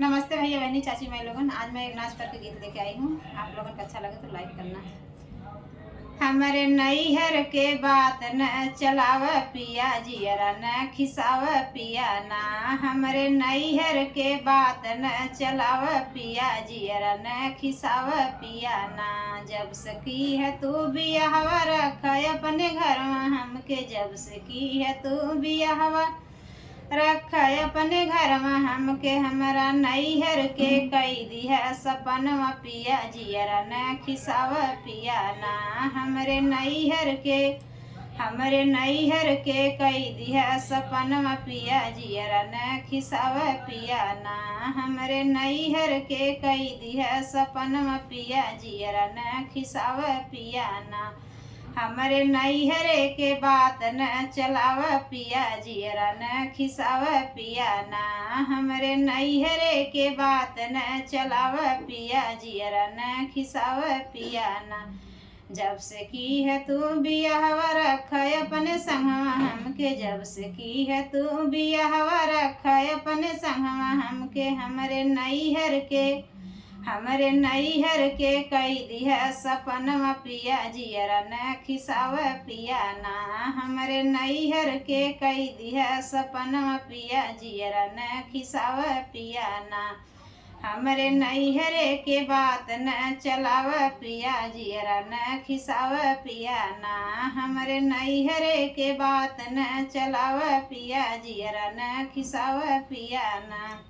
नमस्ते भैया बहनी चाची मैं लोगन। आज मैं एक नाच करके गीत लेके आई हूँ। आप लोगन को अच्छा लगे तो लाइक करना। हमरे नैहर के बात न चलाव पिया जियरा न खिसाव पिया ना। हमरे नैहर के बात न चलाव पिया जियरा न खिसाव पिया ना। जब से की है तू बियाहवा रख अपने घर में हमके, जब से की है तू बियाहवा रख अपने घर में हमके। हमारा नैहर के कैदी है सपनवा पिया जियरा न खिसाव पिया ना। हमरे नैहर के कैदी है सपनवा पिया जियरा न खिसाव पिया ना। हमरे नैहर के कैदी है सपनवा पिया जियरा न खिसाव पिया ना। हमरे नैहरे के बात न चलाव पिया जियरा न खिसाव पिया ना। हमरे नैहरे के बात न चलाव पिया जियरा न खिसाव पिया ना। जब से की है तू बियाहवा रख अपने संगवा हमके, जब से की है तू बियाहवा रख अपने संगवा हमके। हमरे नैहर के कैदी है सपनवा पिया जियरा न खिसाव पिया ना। हमरे नैहर के कैदी है सपनवा पिया जियरा न खिसाव पिया ना। हमरे नैहरे के बात न चलाव पिया जियरा न खिसाव पिया ना। हमरे नैहरे के बात न चलाव पिया जियरा न खिसाव पिया ना।